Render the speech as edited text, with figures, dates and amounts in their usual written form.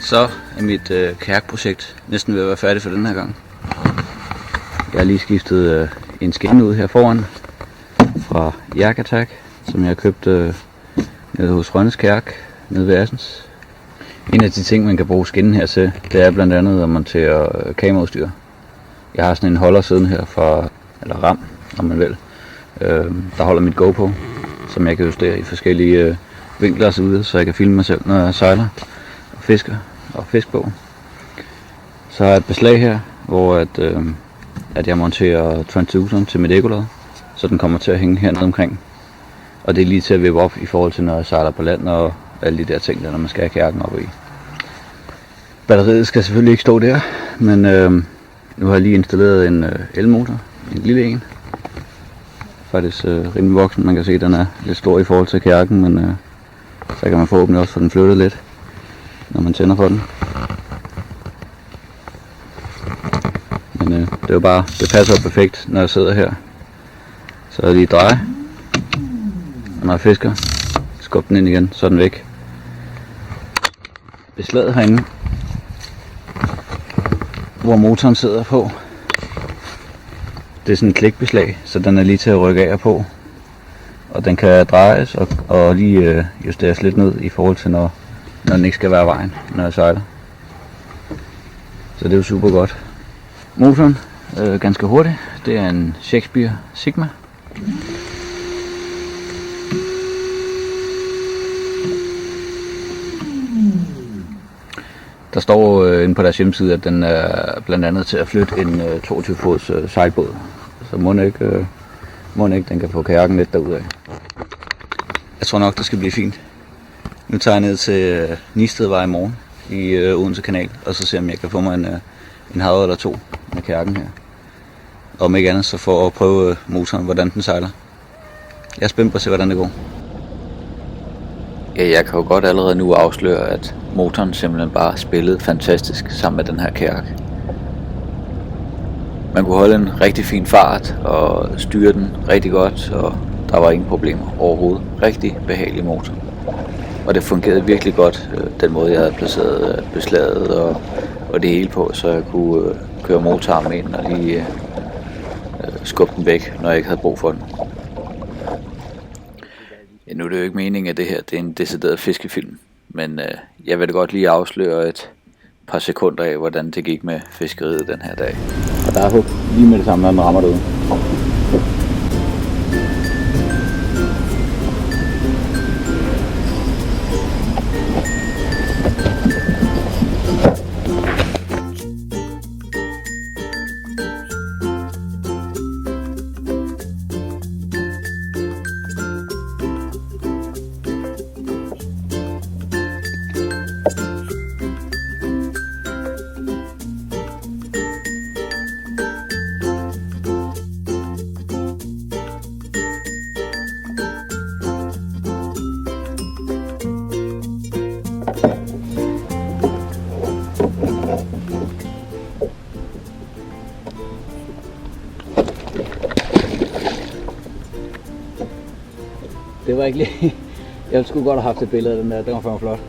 Så er mit kajakprojekt næsten ved at være færdigt for den her gang. Jeg har lige skiftet en skinne ud her foran fra Yak Attack, som jeg har købt nede hos Rønnes Kajak nede ved Assens. En af de ting, man kan bruge skinnen her til, det er blandt andet at montere kameraudstyr. Jeg har sådan en holder siden her fra, eller ram, om man vil, der holder mit GoPro, som jeg kan justere i forskellige vinkler og så videre, så jeg kan filme mig selv, når jeg sejler og fisker og fisk på. Så har jeg et beslag her, hvor at jeg monterer transduceren til mit ekolod, så den kommer til at hænge hernede omkring. Og det er lige til at vippe op i forhold til, når jeg sejler på land og alle de der ting, der når man skal have kajakken op i. Batteriet skal selvfølgelig ikke stå der, men nu har jeg lige installeret en elmotor, en lille en. Faktisk rimelig voksen, man kan se, at den er lidt stor i forhold til kajakken, men så kan man forhåbentlig også få den flyttet lidt, når man tænder for den. Men det er jo bare, det passer perfekt, når jeg sidder her. Så jeg lige drejer, og når jeg fisker, skubber den ind igen, så er den væk. Beslaget herinde, hvor motoren sidder på, det er sådan en klikbeslag, så den er lige til at rykke af på. Og den kan drejes og lige justeres lidt ned i forhold til, når den ikke skal være vejen, når jeg sejler. Så det er jo super godt. Motoren, ganske hurtigt, det er en Shakespeare Sigma. Der står inde på deres hjemmeside, at den er blandt andet til at flytte en 22-fods sejlbåd. Så må ikke den kan få kajakken lidt derudad. Jeg tror nok, det skal blive fint. Nu tager jeg ned til Nistedvej i morgen i Odense Kanal, og så ser jeg, om jeg kan få mig en hav eller to med kajakken her. Og om ikke andet, så for at prøve motoren, hvordan den sejler. Jeg er spændt på at se, hvordan det går. Ja, jeg kan jo godt allerede nu afsløre, at motoren simpelthen bare spillede fantastisk sammen med den her kajak. Man kunne holde en rigtig fin fart og styre den rigtig godt, og der var ingen problemer overhovedet. Rigtig behagelig motor. Og det fungerede virkelig godt, den måde jeg havde placeret beslaget og det hele på, så jeg kunne køre motorarmen ind og lige skubbe den væk, når jeg ikke havde brug for den. Ja, nu er det jo ikke meningen, at det her det er en decideret fiskefilm, men jeg vil da godt lige afsløre et par sekunder af, hvordan det gik med fiskeriet den her dag. Og der er håb lige med det samme, når den rammer derude. Det var ikke lige... Jeg skulle godt have haft et billede af den der, den var fandme flot.